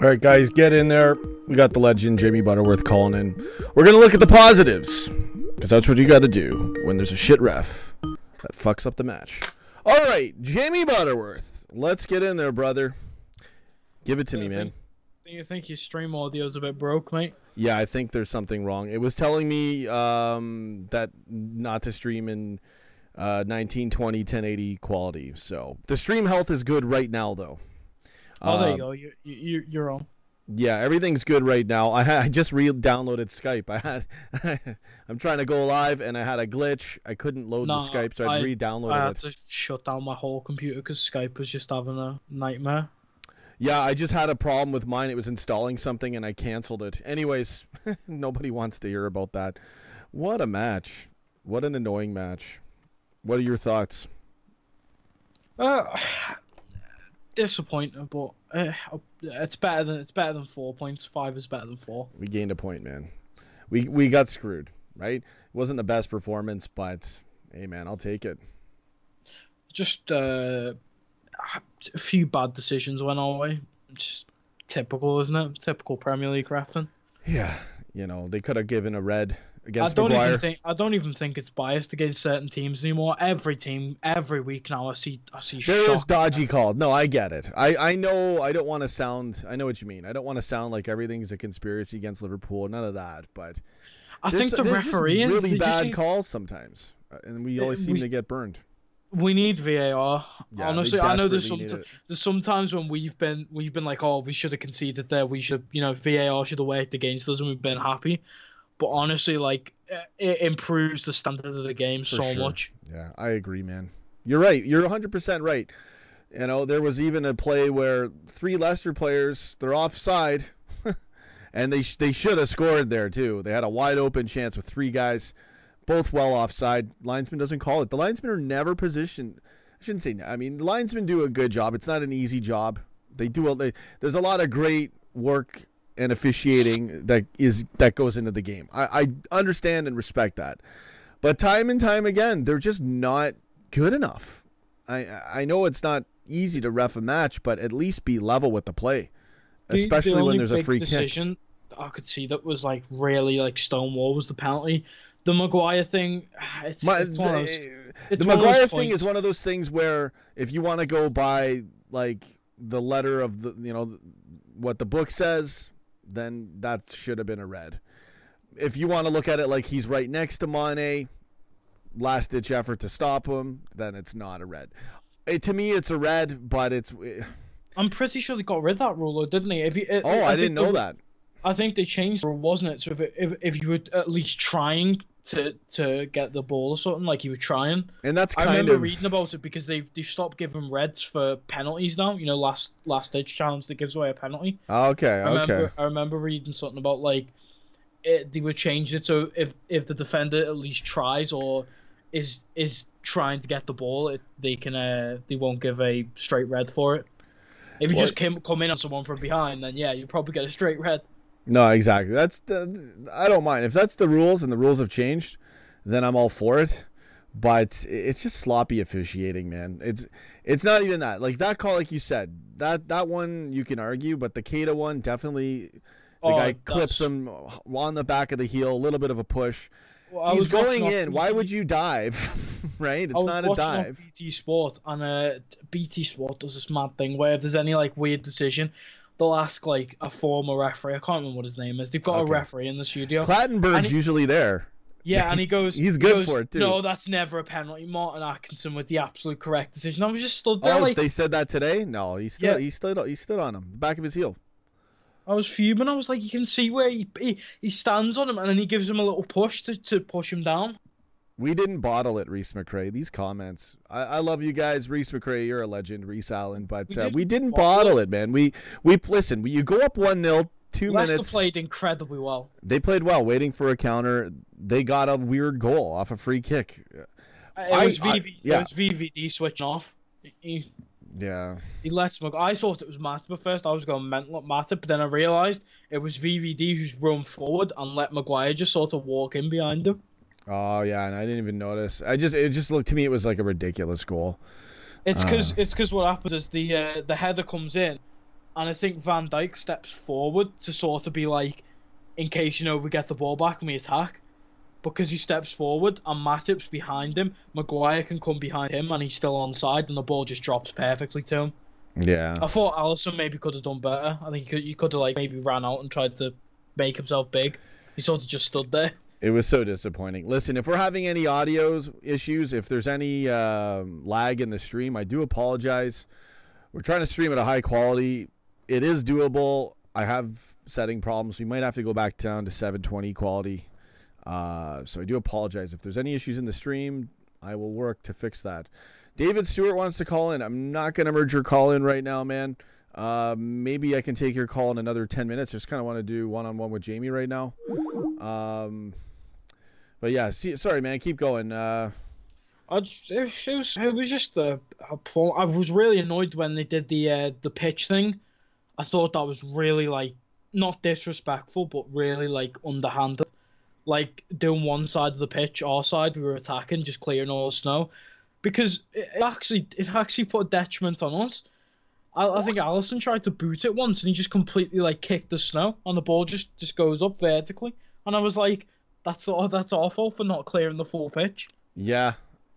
All right, guys, get in there. We got the legend, Jamie Butterworth, calling in. We're going to look at the positives, because that's what you got to do when there's a shit ref that fucks up the match. All right, Jamie Butterworth, let's get in there, brother. Give it to me, man. Do you think your stream audio's a bit broke, mate? Yeah, I think there's something wrong. It was telling me that not to stream in 1920 1080 quality. So the stream health is good right now, though. Oh, there you go. You're on. Yeah, everything's good right now. I just re-downloaded Skype. I'm trying to go live, and I had a glitch. I couldn't load the Skype, so I re-downloaded it. I had to shut down my whole computer because Skype was just having a nightmare. Yeah, I just had a problem with mine. It was installing something, and I canceled it. Anyways, nobody wants to hear about that. What a match. What an annoying match. What are your thoughts? Disappointing, but it's better than 4 points. 5 is better than 4. We gained a point, man. We got screwed, right? It wasn't the best performance, but hey, man, I'll take it. Just a few bad decisions went our way. Just typical, isn't it? Typical Premier League reffing. Yeah, they could have given a red against Maguire. I don't even think it's biased against certain teams anymore. Every team, every week now, I see. There is dodgy calls. No, I get it. I know. I don't want to sound. I know what you mean. I don't want to sound like everything's a conspiracy against Liverpool. None of that. But I think the referee really bad calls sometimes, and we always seem to get burned. We need VAR. Yeah, honestly, I know there's sometimes when we've been like, oh, we should have conceded there. We should, VAR should have worked against us, and we've been happy. But honestly, like, it improves the standard of the game so much. Yeah, I agree, man. You're right. You're 100% right. There was even a play where 3 Leicester players, they're offside, and they should have scored there too. They had a wide open chance with 3 guys, both well offside. Linesman doesn't call it. The linesmen are never positioned. I shouldn't say. I mean, the linesmen do a good job. It's not an easy job. There's a lot of great work and officiating that goes into the game. I understand and respect that, but time and time again, they're just not good enough. I know it's not easy to ref a match, but at least be level with the play, especially when there's a free decision kick. I could see that was like really like stonewall was the penalty. The Maguire thing, the Maguire thing is one of those things where if you want to go by like the letter of what the book says, then that should have been a red. If you want to look at it like he's right next to Mane, last-ditch effort to stop him, then it's not a red. To me, it's a red, but I'm pretty sure they got rid of that rule, didn't they? I didn't know that. I think they changed the rule, wasn't it? So if you were at least trying to get the ball or something, like you were trying. And that's I remember reading about it because they've stopped giving reds for penalties now. Last ditch challenge that gives away a penalty. Okay. I remember reading something about like they would change it so if the defender at least tries or is trying to get the ball, they won't give a straight red for it. If you just come in on someone from behind, then yeah, you probably get a straight red. No, exactly. I don't mind. If that's the rules and the rules have changed, then I'm all for it. But it's just sloppy officiating, man. It's not even that. Like that call, like you said, that one you can argue, but the Keita one definitely the guy clips him on the back of the heel, a little bit of a push. Well, he's going in. Why would you dive? Right? It's not a dive. BT Sport, and BT Sport does this mad thing where if there's any like weird decision, they'll ask like a former referee. I can't remember what his name is. They've got a referee in the studio. Clattenburg's usually there. Yeah, and he goes. He's good for it too. No, that's never a penalty. Martin Atkinson with the absolute correct decision. I was just stood there they said that today? No, he stood on him, back of his heel. I was fuming. I was like, you can see where he stands on him, and then he gives him a little push to push him down. We didn't bottle it, Reese McRae. These comments. I love you guys. Reese McRae, you're a legend. Reese Allen. But we didn't bottle it, man. We listen, you go up 1-0, 2 minutes. Leicester played incredibly well. They played well, waiting for a counter. They got a weird goal off a free kick. It was VVD switching off. He lets Maguire. I thought it was Matip at first. I was going mental at Matip, but then I realised it was VVD who's run forward and let Maguire just sort of walk in behind him. Oh yeah, and I didn't even notice. It just looked to me. It was like a ridiculous goal. It's because what happens is the header comes in, and I think Van Dijk steps forward to sort of be like, in case we get the ball back and we attack, because he steps forward and Matip's behind him. Maguire can come behind him and he's still onside, and the ball just drops perfectly to him. Yeah. I thought Alisson maybe could have done better. I think he could have maybe ran out and tried to make himself big. He sort of just stood there. It was so disappointing. Listen, if we're having any audio issues, if there's any lag in the stream, I do apologize. We're trying to stream at a high quality. It is doable. I have setting problems. We might have to go back down to 720 quality. So I do apologize. If there's any issues in the stream, I will work to fix that. David Stewart wants to call in. I'm not going to merge your call in right now, man. Maybe I can take your call in another 10 minutes. Just kind of want to do one-on-one with Jamie right now. But yeah, sorry, man. Keep going. It was just I was really annoyed when they did the pitch thing. I thought that was really not disrespectful, but really underhanded. Doing one side of the pitch, our side, we were attacking, just clearing all the snow, because it actually put a detriment on us. I think Alisson tried to boot it once and he just completely kicked the snow and the ball just goes up vertically, and I was like, that's awful for not clearing the full pitch. Yeah,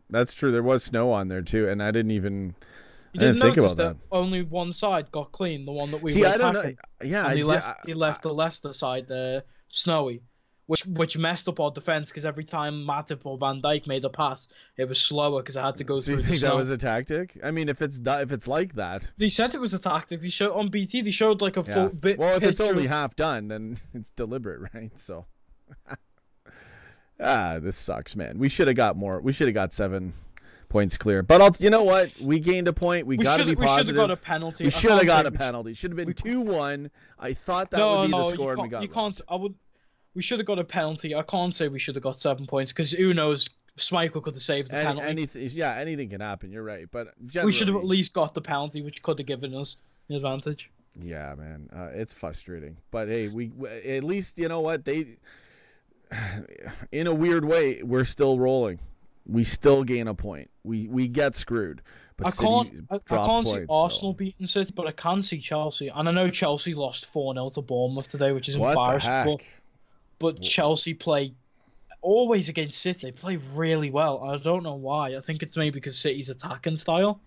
that's true. There was snow on there too, and I didn't think about that. Only one side got clean, the one that we were attacking. I don't know. Yeah, and he left the Leicester side snowy, which messed up our defense, because every time Matip or Van Dijk made a pass, it was slower because I had to go through the snow. You think that was a tactic? I mean, if it's like that. They said it was a tactic. They showed on BT. They showed a full bit. Well, if it's only half done, then it's deliberate, right? So. This sucks, man. We should have got more. We should have got 7 points clear. But you know what? We gained a point. We got to be positive. We should have got a penalty. We should have got a penalty. It should have been 2-1. I thought that would be the score, and we got. You can't. We should have got a penalty. I can't say we should have got 7 points, because who knows? Schmeichel could have saved the penalty. Anything can happen. You're right, but we should have at least got the penalty, which could have given us an advantage. Yeah, man, it's frustrating. But hey, we at least, you know what, they. In a weird way, we're still rolling. We still gain a point. We get screwed. But I can't see Arsenal beating City, but I can see Chelsea. And I know Chelsea lost 4-0 to Bournemouth today, which is embarrassing. But Chelsea play always against City. They play really well. I don't know why. I think it's maybe because City's attacking style.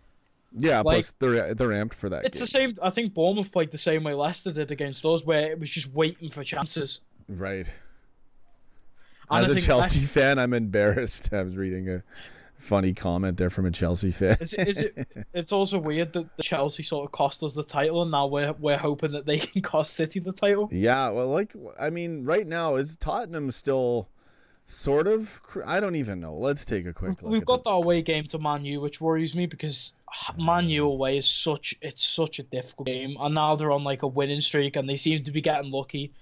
Yeah, plus they're amped for that. It's the same. I think Bournemouth played the same way Leicester did against us, where it was just waiting for chances. Right. As a Chelsea fan, I'm embarrassed. I was reading a funny comment there from a Chelsea fan. It's also weird that the Chelsea sort of cost us the title, and now we're hoping that they can cost City the title. Yeah, well, right now, is Tottenham still sort of? I don't even know. Let's take a quick look. We've got the away game to Man U, which worries me, because Man U away is such a difficult game, and now they're on a winning streak, and they seem to be getting lucky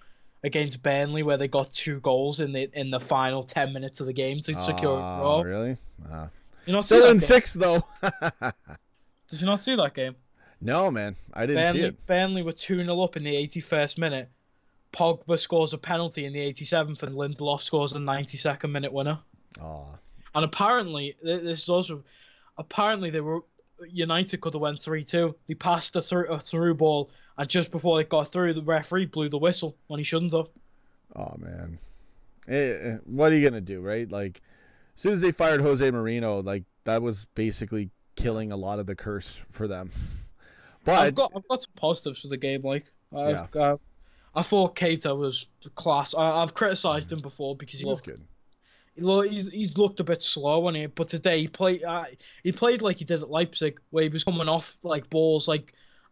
against Burnley, where they got 2 goals in the final 10 minutes of the game to secure a draw. Really? Still in 6th, though. Did you not see that game? No, man. I didn't see it. Burnley were 2-0 up in the 81st minute. Pogba scores a penalty in the 87th, and Lindelof scores a 92nd minute winner. And apparently, United could have went 3-2. They passed a through ball, and just before it got through, the referee blew the whistle when he shouldn't have. Oh, man. What are you going to do, right? As soon as they fired Jose Mourinho, that was basically killing a lot of the curse for them. But I've got some positives for the game. I thought Keita was class. I've criticised him before because he was good. He's looked a bit slow on it, but today he played like he did at Leipzig, where he was coming off balls.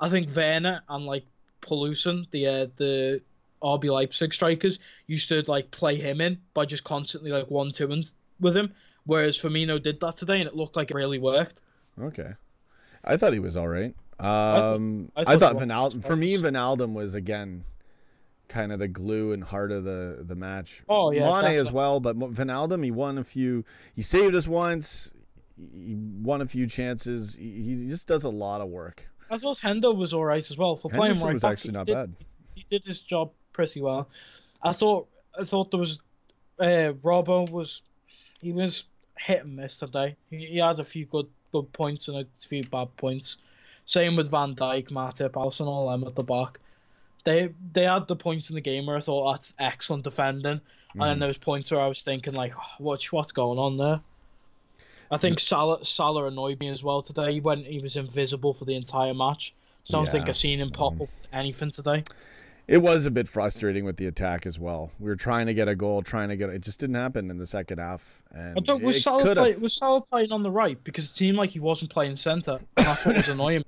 I think Werner and Paulsen, the RB Leipzig strikers, used to play him in by just constantly 1-2 with him. Whereas Firmino did that today, and it looked like it really worked. Okay, I thought he was all right. I thought Wijnaldum. For me, Wijnaldum was again kind of the glue and heart of the match. Oh yeah, Mane definitely. as well, but Wijnaldum, he won a few. He saved us once. He won a few chances. He just does a lot of work. I thought Hendo was all right as well for playing Henderson right was back. actually not bad. He did his job pretty well. I thought there was Robbo was hit and miss today. He had a few good points and a few bad points. Same with Van Dijk, Matip, Alisson, all them at the back. They had the points in the game where I thought that's excellent defending, and then there was points where I was thinking like, oh, what's going on there? I think Salah annoyed me as well today. He was invisible for the entire match. Don't think I've seen him pop up anything today. It was a bit frustrating with the attack as well. We were trying to get a goal, it just didn't happen in the second half. And was Salah playing on the right? Because it seemed like he wasn't playing centre, and that's what was annoying.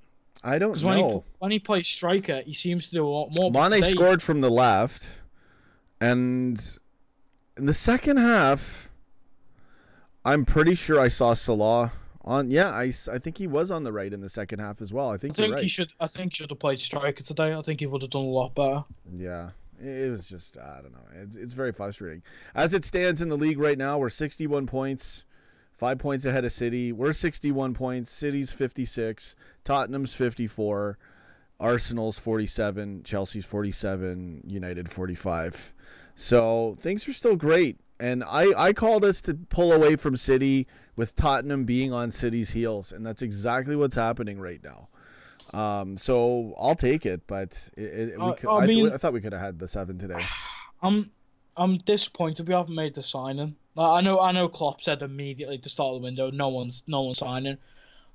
I don't know. When he plays striker, he seems to do a lot more. Mane scored from the left, and in the second half, I'm pretty sure I saw Salah on. Yeah, I think he was on the right in the second half as well. I think you're right. he should have played striker today. I think he would have done a lot better. Yeah, it was just, I don't know. It's very frustrating. As it stands in the league right now, we're 61 points. 5 points ahead of City. We're 61 points. City's 56. Tottenham's 54. Arsenal's 47. Chelsea's 47. United 45. So things are still great. And I called us to pull away from City with Tottenham being on City's heels. And that's exactly what's happening right now. So I'll take it. But I thought we could have had the 7 today. I'm disappointed we haven't made the signing. I know Klopp said immediately to start the window, no one's signing,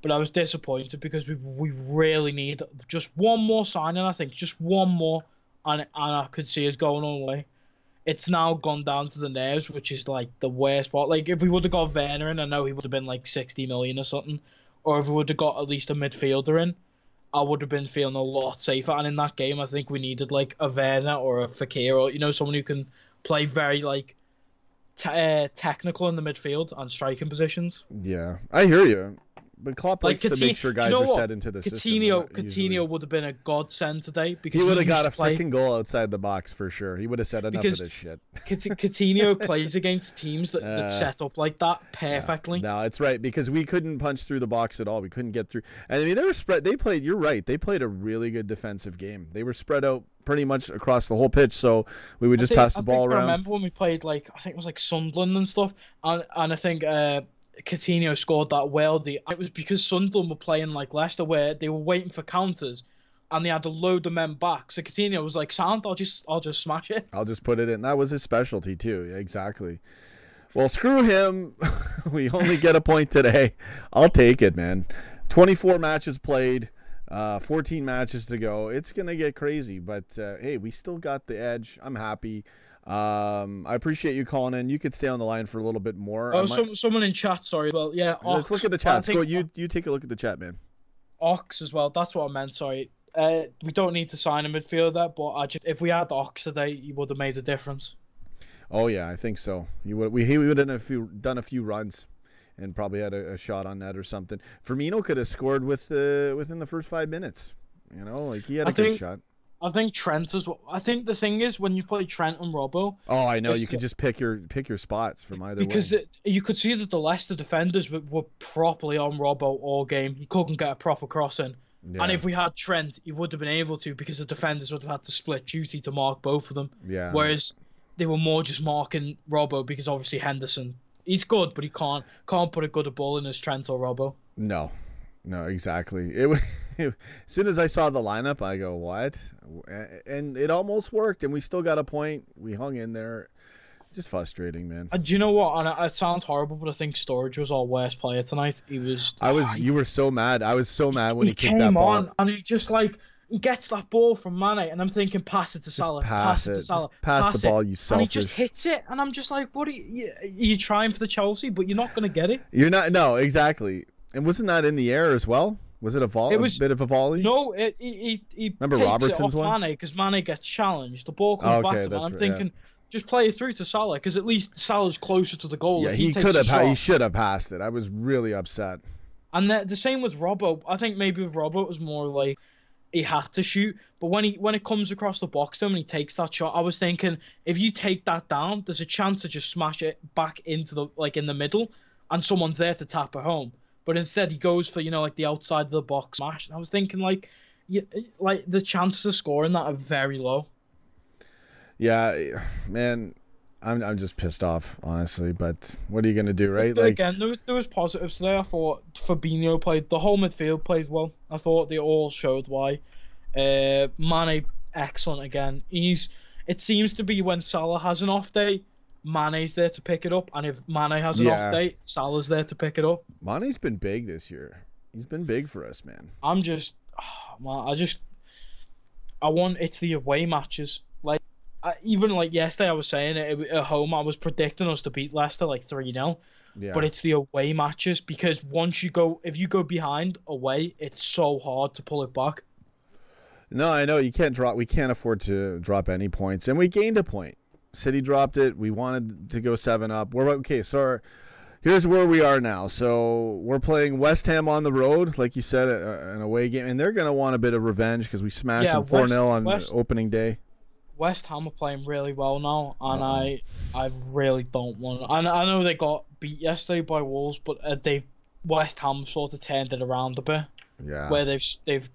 but I was disappointed because we really need just one more signing. I think just one more, and I could see us going all the way. It's now gone down to the nerves, which is like the worst part. Like if we would have got Werner in, I know he would have been like 60 million or something, or if we would have got at least a midfielder in, I would have been feeling a lot safer. And in that game, I think we needed like a Werner or a Fekir, or someone who can play very like technical in the midfield and striking positions. Yeah, I hear you. But Klopp likes to make sure guys are set into the system. Coutinho would have been a godsend today because he would have got a freaking goal outside the box for sure. He would have said enough of this shit. Coutinho plays against teams that set up like that perfectly. No, it's right because we couldn't punch through the box at all. We couldn't get through. And I mean, they were spread. They played. You're right. They played a really good defensive game. They were spread out pretty much across the whole pitch, so we would just pass the ball around. I remember when we played I think it was like Sunderland and stuff, and I think Coutinho scored that worldie. It was because Sunderland were playing like Leicester, where they were waiting for counters, and they had a load of men back. So Coutinho was like, "Sound, I'll just smash it. I'll just put it in." That was his specialty too. Yeah, exactly. Well, screw him. We only get a point today. I'll take it, man. 24 matches played, 14 matches to go. It's gonna get crazy, but hey, we still got the edge. I'm happy. I appreciate you calling in. You could stay on the line for a little bit more. Oh, someone in chat. Sorry. Well, yeah. Let's look at the chat. Go. You take a look at the chat, man. Ox as well. That's what I meant. Sorry. We don't need to sign a midfielder, but if we had Ox today, he would have made a difference. Oh yeah, I think so. He would have done a few runs, and probably had a shot on net or something. Firmino could have scored within the first 5 minutes. He had a good shot. I think Trent as well. I think the thing is when you play Trent and Robbo. Oh, I know. You could just pick your spots from either way. Because you could see that the Leicester defenders were properly on Robbo all game. He couldn't get a proper cross in. Yeah. And if we had Trent, he would have been able to because the defenders would have had to split duty to mark both of them. Yeah. Whereas they were more just marking Robbo because obviously Henderson, he's good, but he can't put a good ball in as Trent or Robbo. No, exactly. As soon as I saw the lineup, I go, what? And it almost worked, and we still got a point. We hung in there. Just frustrating, man. Do you know what? And it sounds horrible, but I think Sturridge was our worst player tonight. You were so mad. I was so mad when he kicked that ball. On, and he just he gets that ball from Mane, and I'm thinking, pass it to Salah. Pass it to Salah. Pass the ball, you selfish. And he just hits it, and I'm just like, what are you trying for the Chelsea, but you're not going to get it. You're not. No, exactly. And wasn't that in the air as well? Was it a volley? It was a bit of a volley. No, he remember takes Robertson's it off one because Mane gets challenged. The ball comes back to him. I'm thinking, just play it through to Salah because at least Salah's closer to the goal. Yeah, he could have. He should have passed it. I was really upset. And the same with Robbo. I think maybe with Robbo it was more like he had to shoot, but when it comes across the box to him and he takes that shot, I was thinking if you take that down, there's a chance to just smash it back into the in the middle, and someone's there to tap it home. But instead, he goes for the outside of the box smash. And I was thinking the chances of scoring that are very low. Yeah, man, I'm just pissed off, honestly. But what are you gonna do, right? But Like, again, there was positives today. I thought Fabinho played, the whole midfield played well. I thought they all showed why. Mane, excellent again. It seems to be when Salah has an off day, Mane's there to pick it up, and if Mane has an off day, Salah's there to pick it up. Mane's been big this year. He's been big for us, man. I want it's the away matches. Like even like yesterday, I was saying it at home. I was predicting us to beat Leicester like 3-0. Yeah. But it's the away matches, because if you go behind away, it's so hard to pull it back. No, I know we can't afford to drop any points, and we gained a point. City dropped it. We wanted to go 7-up. So here's where we are now. So we're playing West Ham on the road, like you said, an away game, and they're gonna want a bit of revenge because we smashed them 4-0 on opening day. West Ham are playing really well now, and I really don't want. I know they got beat yesterday by Wolves, but West Ham sort of turned it around a bit. Yeah. Where they've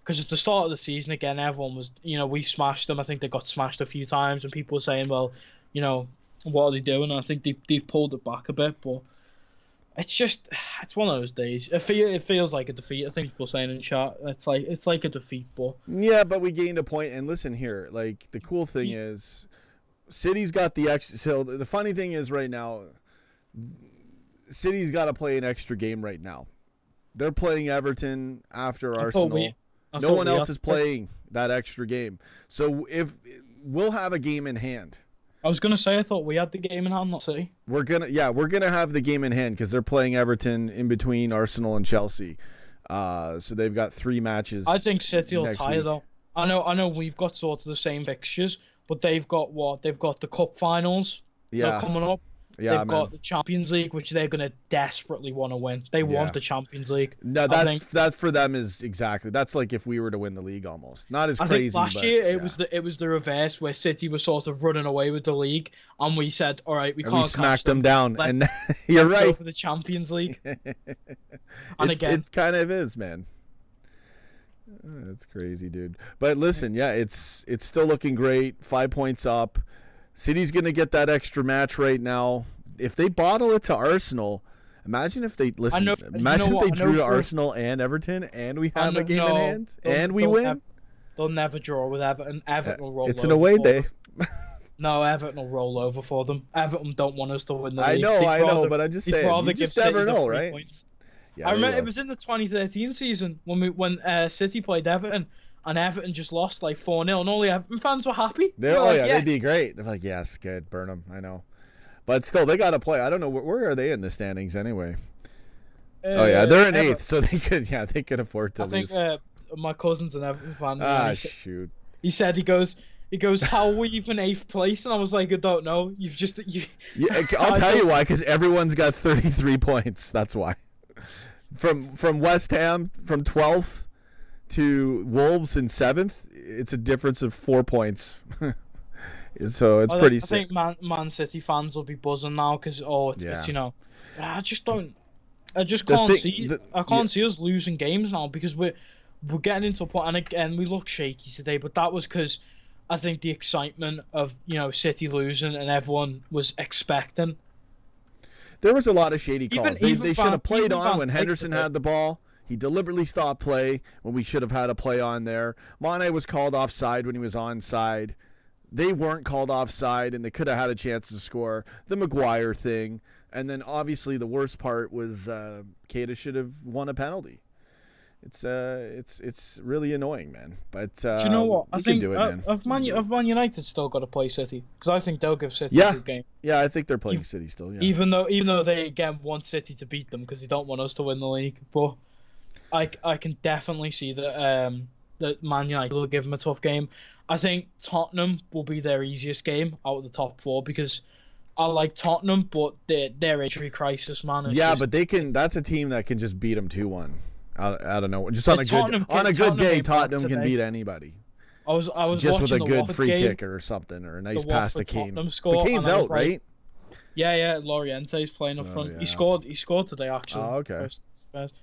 because at the start of the season again, everyone was, we smashed them. I think they got smashed a few times, and people were saying, well, what are they doing? And I think they've pulled it back a bit, but it's one of those days. It feels like a defeat. I think people saying in chat, it's like a defeat, but yeah, but we gained a point. And listen here, like the cool thing is, City's got the extra. So the funny thing is, right now, City's got to play an extra game right now. They're playing Everton after Arsenal. No one else is playing that extra game. So if we'll have a game in hand. I was gonna say I thought we had the game in hand, not City. We're gonna have the game in hand because they're playing Everton in between Arsenal and Chelsea. So they've got 3 matches. I think City will tie though. I know we've got sort of the same fixtures, but they've got what? They've got the cup finals coming up. Yeah, they've got the Champions League, which they're going to desperately want to win. They want the Champions League. No, that for them is exactly. That's like if we were to win the league almost. Not as crazy. I think last year it was the reverse, where City was sort of running away with the league, and we said, all right, we can't. We smacked them down, and you're right. Go for the Champions League. And it kind of is, man. That's crazy, dude. But listen, it's still looking great. 5 points up. City's going to get that extra match right now. If they bottle it to Arsenal, imagine if they drew to Arsenal and Everton, and we have a game in hand, and we win. They'll never draw with Everton. Everton will roll over. It's an away day. No, Everton will roll over for them. Everton don't want us to win the league. I know, but I'm just saying. You just never know, right? Yeah, I remember it was in the 2013 season when City played Everton. And Everton just lost like 4-0, and all the Everton fans were happy. They'd be great. They're like, yes, good, burn them. I know, but still, they got to play. I don't know where are they in the standings anyway. They're in 8th, so they could afford to lose. I think my cousin's an Everton fan. Shoot. He said he goes, how are we even 8th place? And I was like, I don't know. I'll tell you why, because everyone's got 33 points. That's why. From West Ham, from 12th. To Wolves in 7th, it's a difference of 4 points. So it's pretty sick. I think Man City fans will be buzzing now because I just can't see us losing games now, because we're getting into a point, and again we look shaky today, but that was because I think the excitement of City losing, and everyone was expecting. There was a lot of shady calls. They should have played on when Henderson had the ball. He deliberately stopped play when we should have had a play on there. Mane was called offside when he was onside. They weren't called offside, and they could have had a chance to score. The Maguire thing. And then, obviously, the worst part was Keita should have won a penalty. It's really annoying, man. But do you know what? I think do it, man. Have Man United still got to play City? Because I think they'll give City a good game. Yeah, I think they're playing City still, yeah. Even though they, again, want City to beat them because they don't want us to win the league. But I can definitely see that Man United will give them a tough game. I think Tottenham will be their easiest game out of the top 4, because I like Tottenham, but their injury crisis, man. But they can. That's a team that can just beat them 2-1. I don't know. Just on a good day, Tottenham can beat anybody. I was just with a good Watford free game, kick or something, or a nice pass to Kane. But Kane's out, right? Yeah. Loriente's playing up front. Yeah. He scored today, actually. Oh, okay.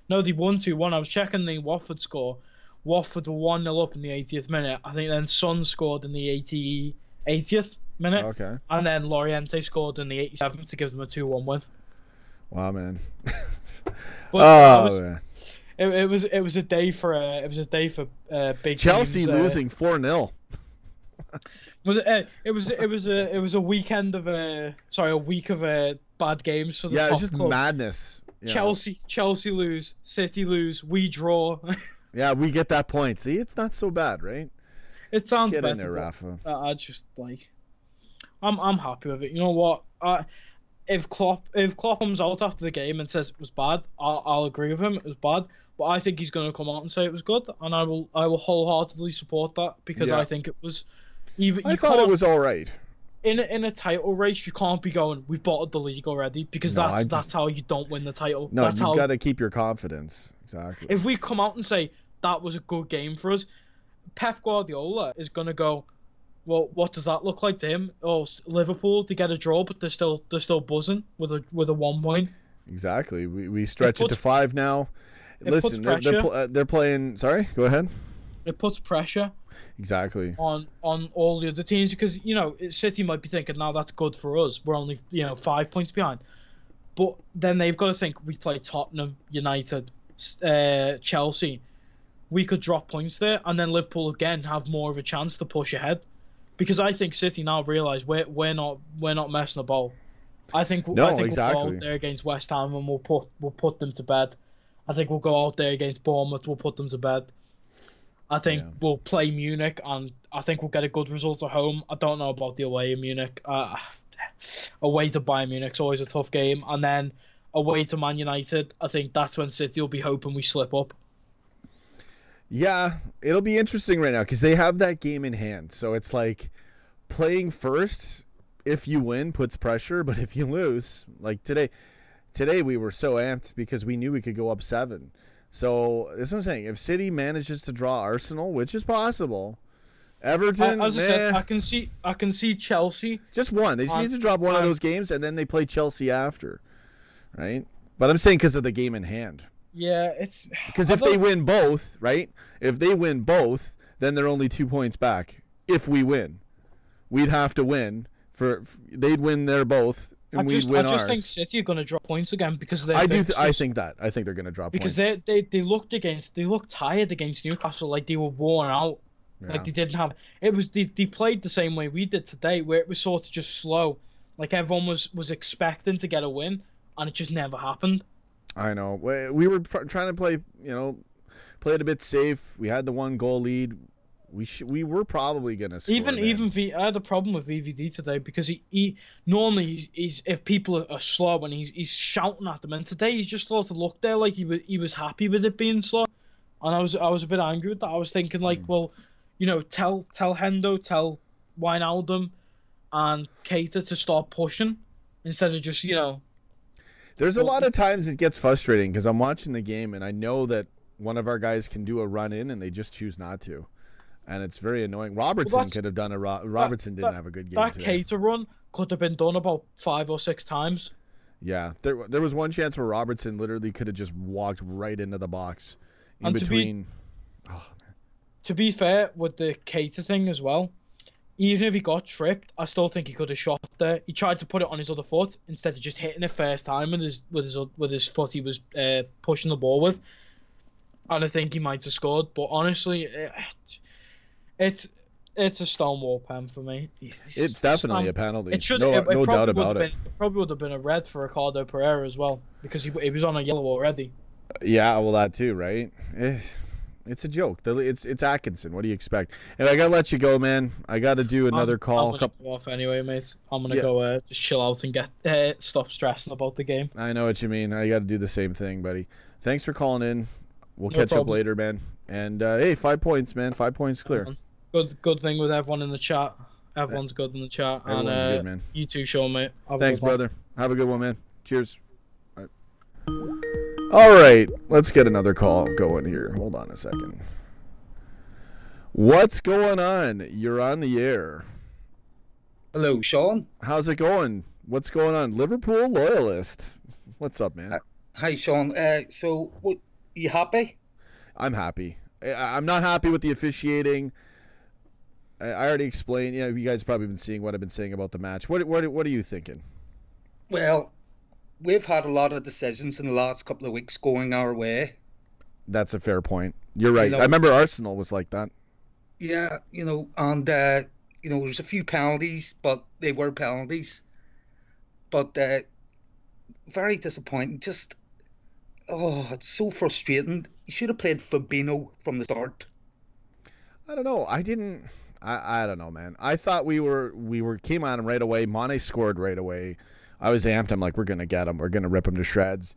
No, they won 2-1. I was checking the Watford score. Watford were 1-0 up in the 80th minute. I think then Son scored in the 80th. minute. Okay. And then Loriente scored in the 87th to give them a 2-1 win. Wow, man. But man. it was a day for big Chelsea teams, losing 4-0. It was a weekend of a week of bad games for the Yeah, top it's just clubs. madness. Chelsea lose, City lose, we draw. Yeah, we get that point. See, it's not so bad, right? It sounds Get better. in there, Rafa. I just like, I'm happy with it. You know what? If Klopp comes out after the game and says it was bad, I'll agree with him. It was bad, but I think he's going to come out and say it was good, and I will wholeheartedly support that because I think it was. I thought it was all right. In a title race, you can't be going, we've bottled the league already, because that's how you don't win the title. No, you've got to keep your confidence. Exactly. If we come out and say that was a good game for us, Pep Guardiola is going to go, well, what does that look like to him? Oh, Liverpool to get a draw, but they're still buzzing with a 1 point. Exactly. We stretch it to 5 now. Listen, they're playing. Sorry, go ahead. It puts pressure. Exactly. On all the other teams, because City might be thinking, now that's good for us. We're only 5 points behind, but then they've got to think we play Tottenham, United, Chelsea. We could drop points there, and then Liverpool again have more of a chance to push ahead. Because I think City now realise we're not messing about. I think we'll go out there against West Ham and we'll put them to bed. I think we'll go out there against Bournemouth, we'll put them to bed. I think we'll play Munich, and I think we'll get a good result at home. I don't know about the away in Munich. Away to Bayern Munich's always a tough game, and then away to Man United, I think that's when City will be hoping we slip up. Yeah, it'll be interesting right now because they have that game in hand. So it's like playing first, if you win, puts pressure. But if you lose, like today we were so amped because we knew we could go up 7. So that's what I'm saying. If City manages to draw Arsenal, which is possible, Everton, as I said, I can see Chelsea. Just one. They just need to drop one of those games, and then they play Chelsea after, right? But I'm saying because of the game in hand. Yeah, it's because if they win both, right? If they win both, then they're only 2 points back. If we win, we'd have to win they'd win their both, and we'd win ours. I just think City are going to drop points again because I think they're going to drop because points because they looked tired against Newcastle, like they were worn out, like they didn't have. It was they played the same way we did today, where it was sort of just slow, like everyone was expecting to get a win, and it just never happened. I know. We were trying to play it a bit safe. We had the 1-goal lead. We were probably gonna score. I had a problem with VVD today because he normally he's if people are slow and he's shouting at them, and today he's just sort of looked there like he was happy with it being slow, and I was a bit angry with that. I was thinking like, well, tell Hendo, tell Wijnaldum, and Keita to start pushing instead of just There's a lot of times it gets frustrating because I'm watching the game and I know that one of our guys can do a run in and they just choose not to. And it's very annoying. Robertson could have done Robertson didn't have a good game today. That Keita run could have been done about 5 or 6 times. Yeah, there was one chance where Robertson literally could have just walked right into the box in between. To be fair, with the Keita thing as well, even if he got tripped, I still think he could have shot there. He tried to put it on his other foot instead of just hitting it first time with his foot he was pushing the ball with, and I think he might have scored. But honestly, it's a stonewall pen for me. It's definitely a penalty. No doubt about it. It probably would have been a red for Ricardo Pereira as well because he was on a yellow already. Yeah, well that too, right? It's a joke. It's Atkinson. What do you expect? And I gotta let you go, man. I gotta do another call. I'm gonna go off anyway, mate. I'm gonna go just chill out and get stop stressing about the game. I know what you mean. I gotta do the same thing, buddy. Thanks for calling in. We'll catch up later, man. And hey, 5 points, man. 5 points clear. Good thing with everyone in the chat. Everyone's good in the chat. Everyone's good, man. You too, Sean, mate. Thanks, brother. Have a good one, man. Cheers. All right, let's get another call going here. Hold on a second. What's going on? You're on the air. Hello, Sean. How's it going? What's going on? Liverpool loyalist. What's up, man? Hi, Sean. So, you happy? I'm happy. I'm not happy with the officiating. I already explained. Yeah, you guys probably been seeing what I've been saying about the match. What are you thinking? Well, we've had a lot of decisions in the last couple of weeks going our way. That's a fair point. You're right. You know, I remember Arsenal was like that. Yeah, and there's a few penalties, but they were penalties. But very disappointing. Just it's so frustrating. You should have played Fabinho from the start. I don't know. I don't know, man. I thought we came on him right away. Mane scored right away. I was amped. I'm like, we're gonna get him. We're gonna rip him to shreds.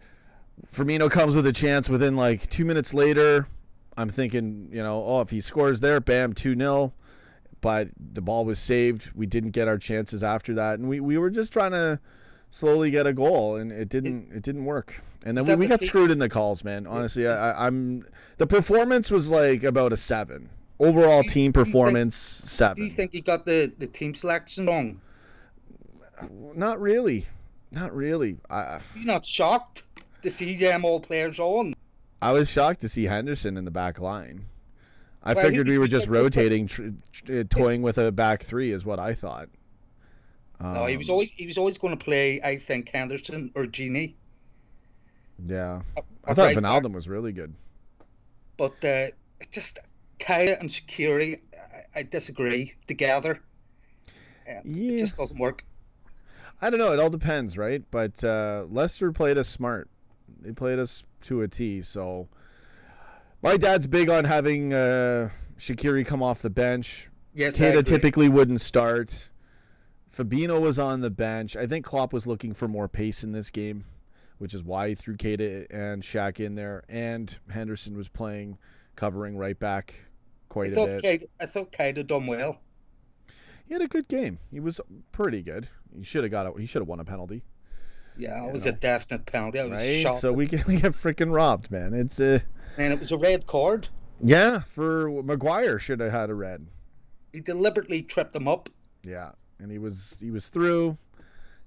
Firmino comes with a chance within like 2 minutes later. I'm thinking, if he scores there, bam, 2-0. But the ball was saved. We didn't get our chances after that, and we were just trying to slowly get a goal, and it didn't work. And then we got screwed in the calls, man. Honestly, the performance was like about a 7. Overall team performance, 7. Do you think he got the team selection wrong? Not really. You're not shocked to see them all players on? I was shocked to see Henderson in the back line. I figured we were just rotating, toying with a back 3 is what I thought. No, he was always going to play, I think, Henderson or Gini. Yeah. I thought Wijnaldum was really good. But just Kaya and Shaqiri, I disagree together. It just doesn't work. I don't know. It all depends, right? But Leicester played us smart. They played us to a T. So my dad's big on having Shaqiri come off the bench. Yes, Keita typically wouldn't start. Fabinho was on the bench. I think Klopp was looking for more pace in this game, which is why he threw Keita and Shaq in there. And Henderson was covering right back quite a bit. I thought Keita done well. He had a good game. He was pretty good. He should have won a penalty. Yeah, it was a definite penalty. I was shocked. So we get freaking robbed, man. And it was a red card. Yeah, for Maguire should have had a red. He deliberately tripped him up. Yeah, and he was through.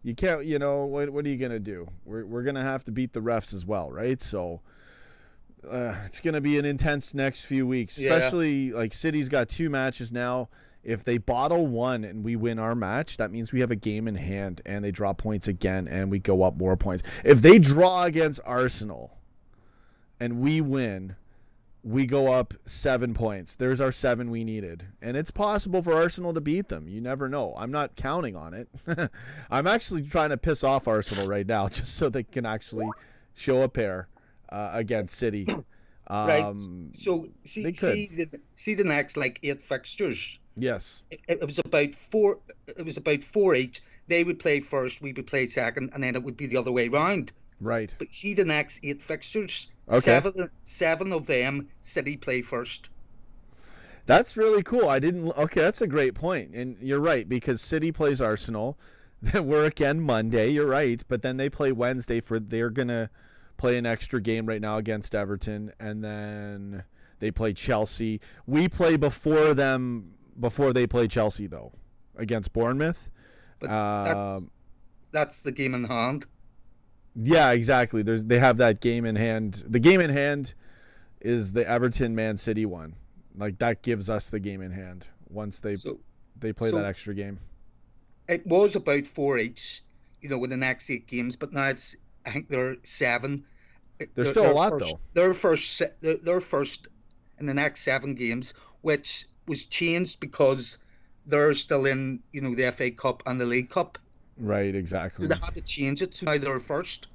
You can't, what are you gonna do? We're gonna have to beat the refs as well, right? So it's gonna be an intense next few weeks, especially like City's got 2 matches now. If they bottle one and we win our match, that means we have a game in hand and they draw points again and we go up more points. If they draw against Arsenal and we win, we go up 7 points. There's our 7 we needed. And it's possible for Arsenal to beat them. You never know. I'm not counting on it. I'm actually trying to piss off Arsenal right now just so they can actually show a pair against City. Right. So see the next 8 fixtures. Yes. It was about 4. It was about 4 each. They would play first, we would play second, and then it would be the other way round. Right. But see the next 8 fixtures. Okay. 7 of them City play first. That's really cool. Okay, that's a great point. And you're right, because City plays Arsenal. Then we're again Monday. You're right, but then they play Wednesday they're gonna play an extra game right now against Everton, and then they play Chelsea. We play before they play Chelsea, though, against Bournemouth. But that's the game in hand. Yeah, exactly. They have that game in hand. The game in hand is the Everton Man City one. Like, that gives us the game in hand once they play that extra game. It was about 4 each, with the next 8 games, but now I think they're 7. There's still a lot, though. They're first in the next 7 games, which was changed because they're still in, the FA Cup and the League Cup. Right, exactly. So they had to change it, so now they're first.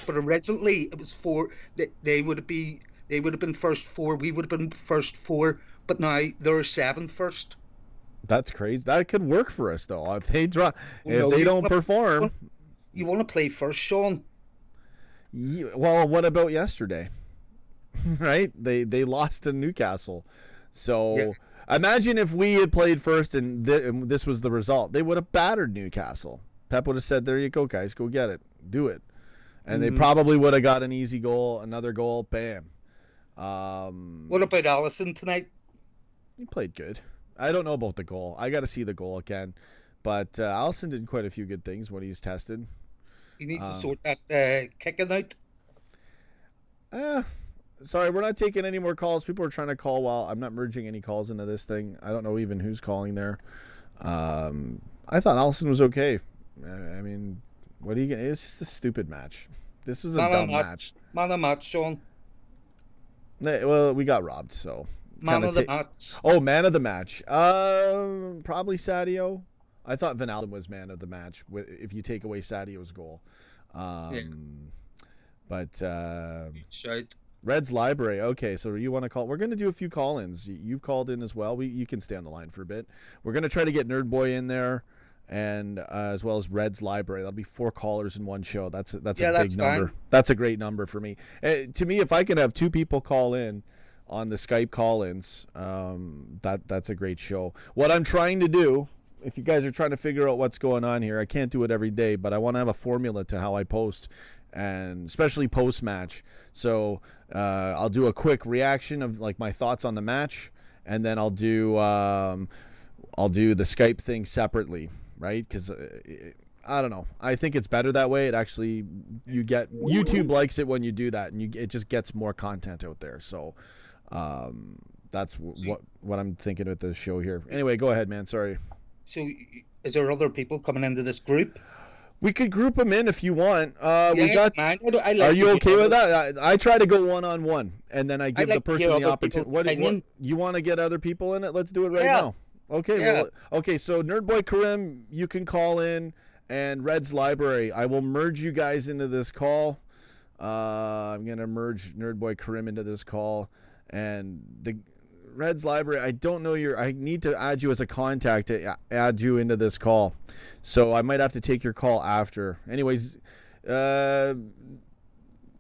But originally it was 4. They would have been first 4. We would have been first 4. But now they're 7 first. That's crazy. That could work for us, though. If they don't perform, you want to play first, Sean. Well, what about yesterday? Right? They lost to Newcastle. So imagine if we had played first and this was the result. They would have battered Newcastle. Pep would have said, there you go, guys. Go get it. Do it. And they probably would have got an easy goal, another goal, bam. What about Alisson tonight? He played good. I don't know about the goal. I got to see the goal again. But Alisson did quite a few good things when he's tested. He needs to sort that kicking out. Sorry, we're not taking any more calls. People are trying to call while I'm not merging any calls into this thing. I don't know even who's calling there. I thought Allison was okay. I mean, what are you gonna? It's just a stupid match. This was a dumb match. Man of match, Sean. Well, we got robbed, so. Man of the match. Oh, man of the match. Probably Sadio. I thought Wijnaldum was man of the match if you take away Sadio's goal. But Shout. Red's Library. Okay, so you want to call? We're going to do a few call-ins. You've called in as well. You can stay on the line for a bit. We're going to try to get Nerd Boy in there, and as well as Red's Library. That'll be 4 callers in one show. That's a big number. Fine. That's a great number for me. To me, if I can have 2 people call in on the Skype call-ins, that's a great show. What I'm trying to do, if you guys are trying to figure out what's going on here, I can't do it every day, but I want to have a formula to how I post, and especially post-match. So I'll do a quick reaction of like my thoughts on the match, and then I'll do the Skype thing separately, right? Because I don't know. I think it's better that way. It actually, YouTube likes it when you do that, and it just gets more content out there. So that's what I'm thinking with the show here. Anyway, go ahead, man. Sorry. So, is there other people coming into this group? We could group them in if you want. We got. Man, are you okay with that? I try to go one-on-one, and then I give the person the opportunity. What you want to get other people in it? Let's do it right now. Okay. Yeah. Well, okay. So Nerd Boy Karim, you can call in, and Red's Library. I will merge you guys into this call. I'm gonna merge Nerd Boy Karim into this call, and the Red's Library. I don't know I need to add you as a contact to add you into this call, so I might have to take your call after. Anyways, Nerd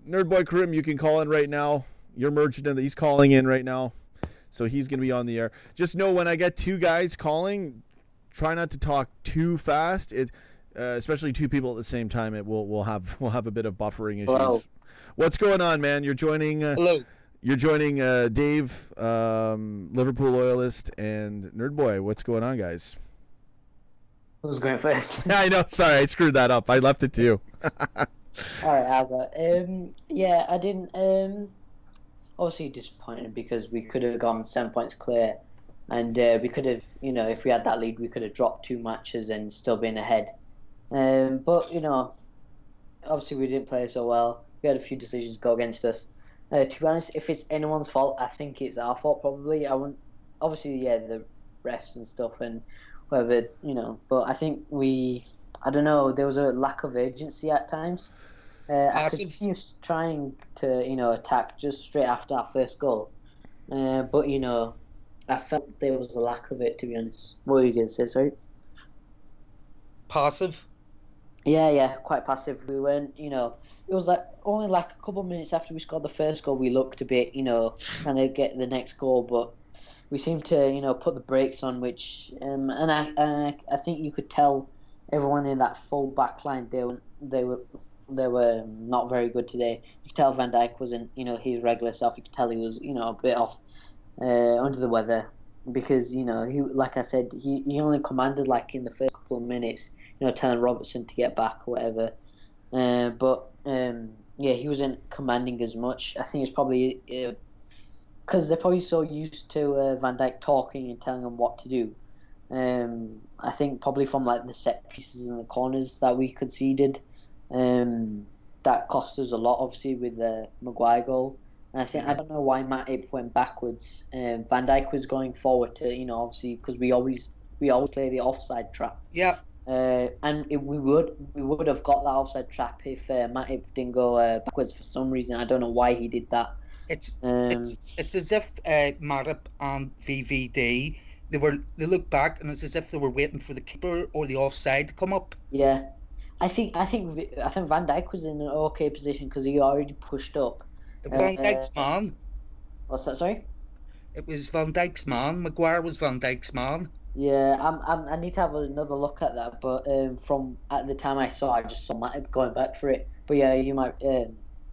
Boy Karim, you can call in right now. You're merged into. He's calling in right now, so he's gonna be on the air. Just know when I get 2 guys calling, try not to talk too fast. Especially 2 people at the same time. We'll have a bit of buffering issues. Hello. What's going on, man? You're joining. Hello. You're joining Dave, Liverpool loyalist, and Nerd Boy. What's going on, guys? Who's going first? I know. Sorry, I screwed that up. I left it to you. All right, Albert. Yeah, I didn't. Obviously disappointed because we could have gone 7 points clear, and we could have, if we had that lead, we could have dropped 2 matches and still been ahead. But obviously we didn't play so well. We had a few decisions go against us. To be honest, if it's anyone's fault, I think it's our fault probably. Obviously, the refs and stuff and whatever, But I think I don't know, there was a lack of urgency at times. I could see us trying to, attack just straight after our first goal. But, I felt there was a lack of it, to be honest. What were you going to say, sorry? Passive? Yeah, quite passive. We weren't, it was only a couple of minutes after we scored the first goal, we looked a bit, trying to get the next goal, but we seemed to, put the brakes on, which, and I think you could tell everyone in that full back line, they were not very good today. You could tell Van Dijk wasn't, his regular self. You could tell he was, a bit off, under the weather, because, he, like I said, he only commanded in the first couple of minutes, telling Robertson to get back or whatever. But he wasn't commanding as much. I think it's probably because they're probably so used to Van Dijk talking and telling them what to do. I think probably from the set pieces and the corners that we conceded, that cost us a lot. Obviously with the Maguire goal, and I don't know why Matip went backwards. Van Dijk was going forward to obviously because we always play the offside trap. Yeah. And we would have got that offside trap if Matip didn't go backwards for some reason. I don't know why he did that. It's as if Matip and VVD they look back and it's as if they were waiting for the keeper or the offside to come up. Yeah, I think Van Dijk was in an okay position because he already pushed up. Van Dijk's man. What's that? Sorry. It was Van Dijk's man. Maguire was Van Dijk's man. Yeah, I need to have another look at that. But from at the time I just saw Matip going back for it. But yeah, you might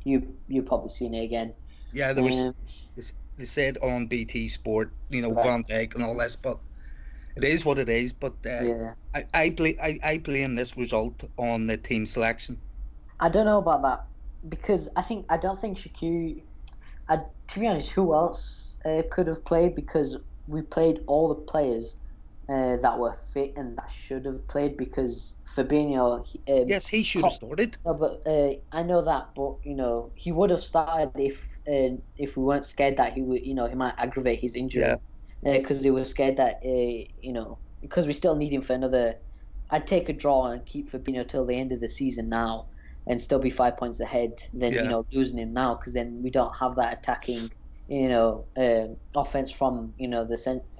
you probably seen it again. Yeah, there was. They said on BT Sport, right. Van Dijk and all this, but it is what it is. But I blame this result on the team selection. I don't know about that because I don't think Shaqiri. To be honest, who else could have played? Because we played all the players that were fit and that should have played. Because Fabinho, Yes, he should have started. No, but I know that, but he would have started if we weren't scared that he would, he might aggravate his injury. Yeah. Because they were scared that because we still need him for another. I'd take a draw and keep Fabinho till the end of the season now, and still be 5 points ahead than losing him now, because then we don't have that attacking offense from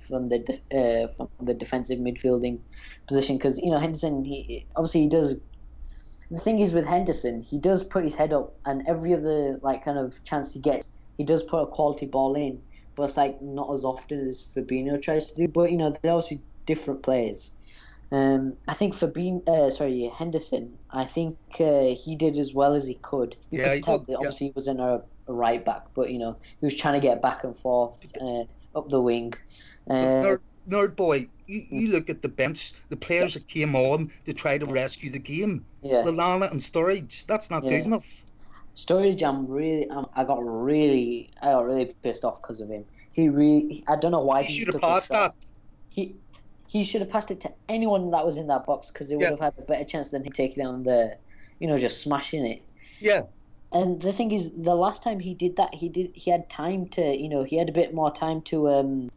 from the defensive midfielding position, because Henderson, he does. The thing is with Henderson, he does put his head up, and every other kind of chance he gets, he does put a quality ball in, but it's not as often as Fabinho tries to do. But they're obviously different players. I think Henderson, I think he did as well as he could. You could tell that obviously he wasn't a right back, but he was trying to get back and forth up the wing. Nerd boy, you look at the bench, the players that came on to try to rescue the game. Yeah. Lallana and Sturridge, that's not good enough. Sturridge, I got really pissed off because of him. I don't know why he should have passed that. He should have passed it to anyone that was in that box, because they would have had a better chance than him taking it on the, just smashing it. Yeah. And the thing is, the last time he did that, he had time to, he had a bit more time to,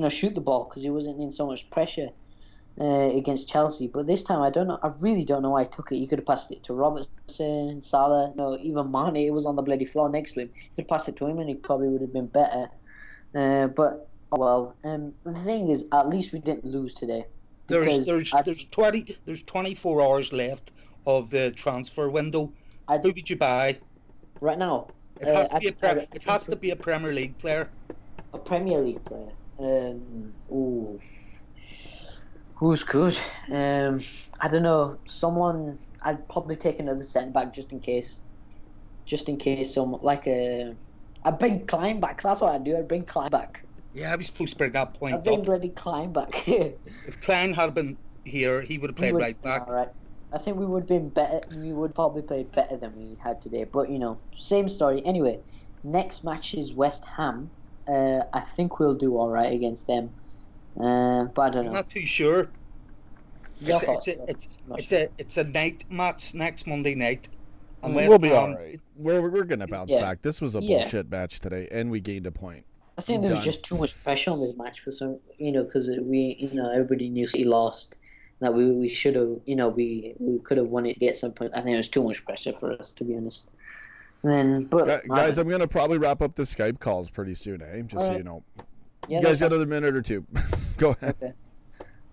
shoot the ball, because he wasn't in so much pressure against Chelsea. But this time, I really don't know why he took it. You could have passed it to Robertson, Salah, even Mane. It was on the bloody floor next to him. You could pass it to him, and he probably would have been better. But well, the thing is, at least we didn't lose today. There's 24 hours left of the transfer window. Who did you buy? Right now, it has to be a Premier League player. A Premier League player. Who's good? I don't know. Someone. I'd probably take another centre back just in case. I'd bring Klein back. That's what I'd do. I'd bring Klein back. Yeah, I was supposed to bring that point I'd bring bloody Klein back. If Klein had been here, he would have played right back. All right. I think we would have been better. We would probably play better than we had today. But same story. Anyway, next match is West Ham. I think we'll do all right against them. But I don't know. I'm not too sure. It's a night match next Monday night. And we'll be all right. We're gonna bounce back. This was a bullshit match today, and we gained a point. I think there was just too much pressure on this match for some, because everybody knew he lost. That we should have, we could have won it to get some points. I think it was too much pressure for us, to be honest. Guys, I'm gonna probably wrap up the Skype calls pretty soon, Just so you know. Yeah, you guys got another minute or two. Go ahead.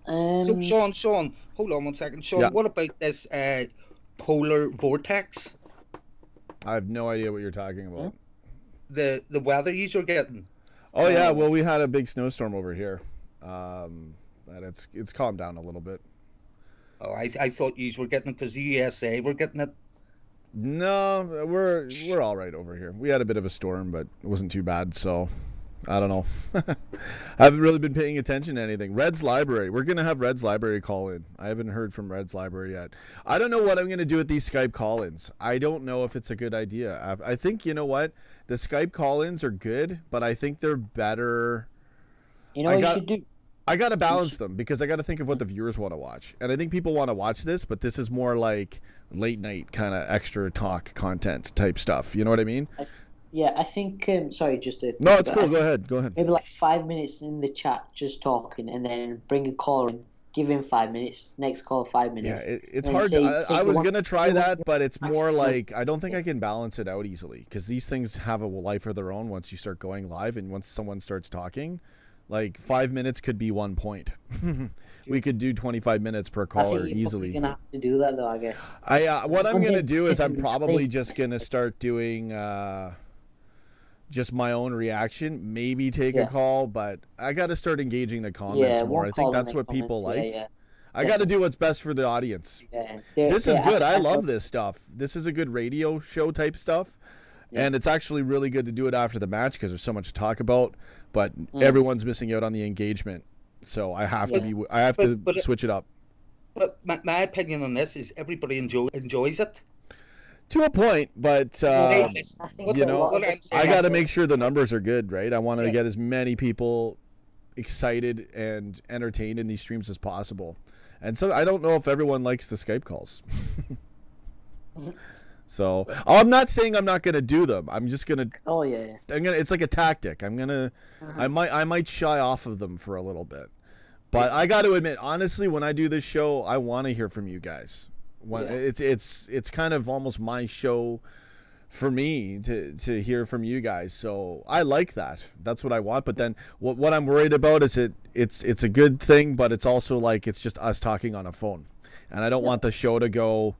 Okay. So Sean, hold on 1 second. Sean, what about this polar vortex? I have no idea what you're talking about. The weather you're getting. Oh yeah, well we had a big snowstorm over here, and it's calmed down a little bit. Oh, I thought you were getting it because the USA were getting it. No, we're all right over here. We had a bit of a storm, but it wasn't too bad. So I don't know. I haven't really been paying attention to anything. Red's Library. We're going to have Red's Library call in. I haven't heard from Red's Library yet. I don't know what I'm going to do with these Skype call-ins. I don't know if it's a good idea. I think, you know what? The Skype call-ins are good, but I think they're better. You know what you should do? I got to balance them because I got to think of what the viewers want to watch. And I think people want to watch this, but this is more like late night kind of extra talk content type stuff. You know what I mean? I think, sorry, just to... No, it's cool. Go ahead. Maybe like 5 minutes in the chat, just talking, and then bring a caller in, give him 5 minutes, next call 5 minutes. Yeah, it's hard. I was going to try that, but it's more like, I don't think I can balance it out easily, because these things have a life of their own once you start going live, and once someone starts talking, like 5 minutes could be 1 point. We could do 25 minutes per caller easily. You're going to have to do that, though, I guess. What I'm going to do is I'm probably just going to start doing... just my own reaction, maybe take a call, but I got to start engaging the comments more. I think that's what people like. I got to do what's best for the audience. This is good. I love this stuff. This is a good radio show type stuff. And it's actually really good to do it after the match because there's so much to talk about, but everyone's missing out on the engagement. So I have to switch it up. But my opinion on this is everybody enjoys it. To a point, but Hey, I listen, think you a know, lot of what I'm it- saying I got to is- make sure the numbers are good, right? I want to Yeah. get as many people excited and entertained in these streams as possible. And so I don't know if everyone likes the Skype calls. So I'm not saying I'm not going to do them. I'm just going to Oh yeah. it's like a tactic. I might shy off of them for a little bit. But I got to admit, honestly, when I do this show, I want to hear from you guys. When Yeah. it's kind of almost my show for me to hear from you guys. So I like that. That's what I want. But then what I'm worried about is it's a good thing, but it's also like it's just us talking on a phone. And I don't want the show to go,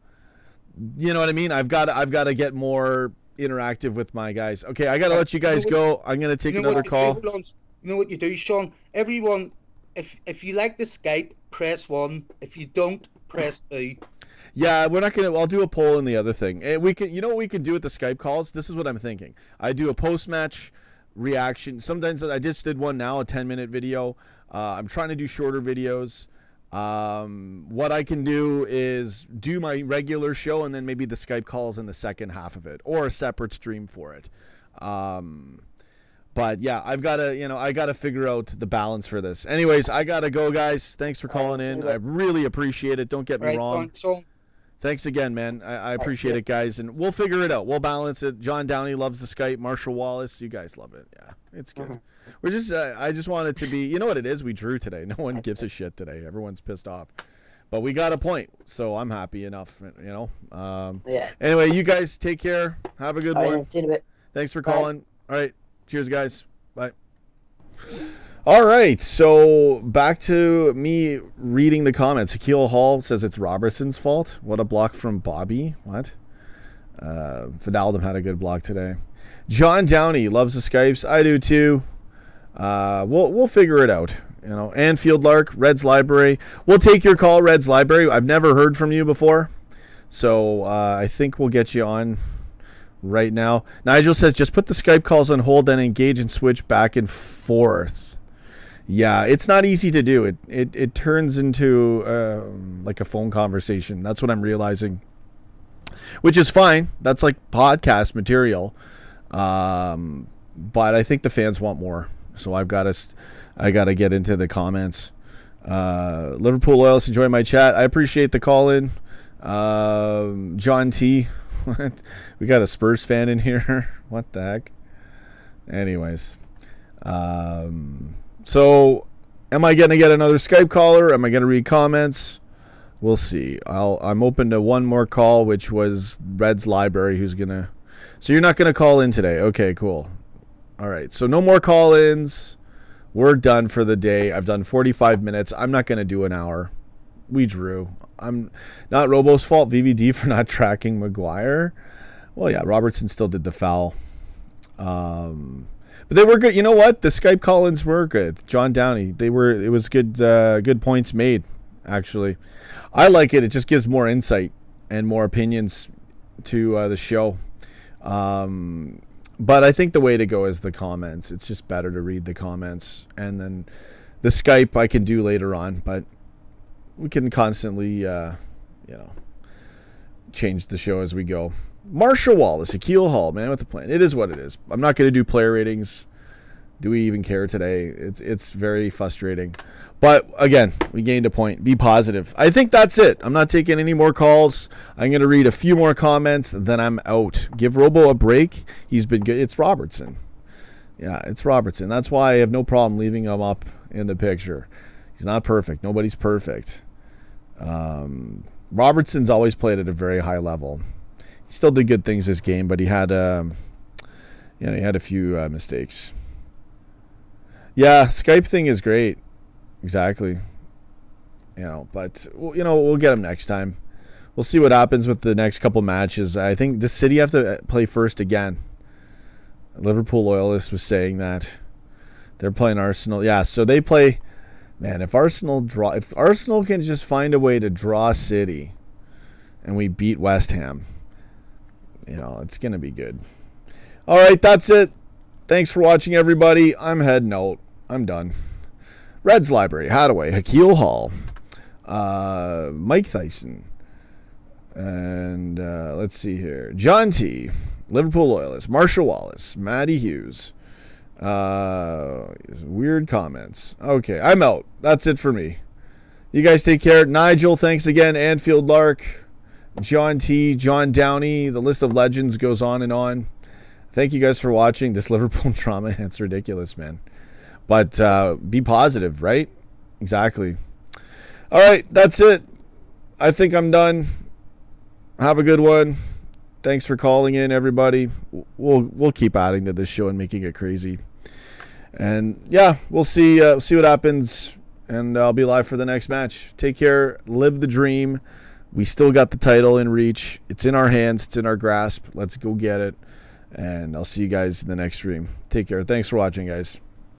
you know what I mean? I've got to get more interactive with my guys. Okay, I got to let you guys go. I'm going to take another what you call. do, hold on. You know what you do, Sean? Everyone, if you like the Skype, press 1. If you don't, press 2. Yeah, we're not gonna. I'll do a poll in the other thing. We can. You know what we can do with the Skype calls? This is what I'm thinking. I do a post-match reaction. Sometimes I just did one now, a 10-minute video. I'm trying to do shorter videos. What I can do is do my regular show and then maybe the Skype calls in the second half of it, or a separate stream for it. But yeah, I gotta figure out the balance for this. Anyways, I gotta go, guys. Thanks for calling in. I really appreciate it. Don't get me wrong. Sean. Thanks again, man. I appreciate it, guys, and we'll figure it out. We'll balance it. John Downey loves the Skype. Marshall Wallace, you guys love it. Yeah, it's good. We're just, I just want it to be. You know what it is? We drew today. No one gives a shit today. Everyone's pissed off, but we got a point, so I'm happy enough. You know. Yeah. Anyway, you guys take care. Have a good All one. right, see you in a bit. Thanks for Bye. calling. All right. Cheers, guys. Bye. All right. So back to me reading the comments. Akil Hall says it's Robertson's fault. What a block from Bobby. What? Fidaldum had a good block today. John Downey loves the Skypes. I do too. We'll figure it out. You know, Anfield Lark, Reds Library. We'll take your call, Reds Library. I've never heard from you before. So I think we'll get you on right now. Nigel says just put the Skype calls on hold, then engage and switch back and forth. Yeah, it's not easy to do. It turns into like a phone conversation. That's what I'm realizing, which is fine. That's like podcast material. But I think the fans want more. So I got to get into the comments. Liverpool loyalists enjoy my chat. I appreciate the call in. John T. We got a Spurs fan in here. What the heck? Anyways. So am I going to get another Skype caller? Am I going to read comments? We'll see. I'm open to one more call, which was Red's Library, who's going to... So you're not going to call in today. Okay, cool. All right. So no more call-ins. We're done for the day. I've done 45 minutes. I'm not going to do an hour. We drew. I'm not Robo's fault. VVD for not tracking Maguire. Well, yeah, Robertson still did the foul. But they were good. You know what? The Skype call-ins were good. John Downey. It was good. Good points made. Actually, I like it. It just gives more insight and more opinions to the show. But I think the way to go is the comments. It's just better to read the comments, and then the Skype I can do later on. But we can constantly, change the show as we go. Marshall Wallace, Akil Hall, man with the plan. It is what it is. I'm not going to do player ratings. Do we even care today? It's very frustrating. But again, we gained a point. Be positive. I think that's it. I'm not taking any more calls. I'm going to read a few more comments, then I'm out. Give Robo a break. He's been good. It's Robertson. Yeah, it's Robertson. That's why I have no problem leaving him up in the picture. He's not perfect. Nobody's perfect. Robertson's always played at a very high level. He still did good things this game, but he had a few mistakes. Yeah, Skype thing is great. Exactly. But we'll get him next time. We'll see what happens with the next couple matches. I think the City have to play first again. Liverpool loyalist was saying that they're playing Arsenal. Yeah, so they play. Man, if Arsenal can just find a way to draw City, and we beat West Ham, it's gonna be good. All right, that's it. Thanks for watching, everybody. I'm heading out. I'm done. Reds Library, Hadaway, Akil Hall, Mike Thyssen, And let's see here. John T, Liverpool loyalist. Marshall Wallace, Matty Hughes. Weird comments. Okay, I'm out. That's it for me. You guys take care. Nigel, thanks again. Anfield Lark, John T, John Downey. The list of legends goes on and on. Thank you guys for watching this Liverpool drama. It's ridiculous, man. But be positive, right? Exactly. All right, that's it. I think I'm done. Have a good one. Thanks for calling in, everybody. We'll keep adding to this show and making it crazy. And yeah, we'll see what happens. And I'll be live for the next match. Take care. Live the dream. We still got the title in reach. It's in our hands. It's in our grasp. Let's go get it. And I'll see you guys in the next stream. Take care. Thanks for watching, guys.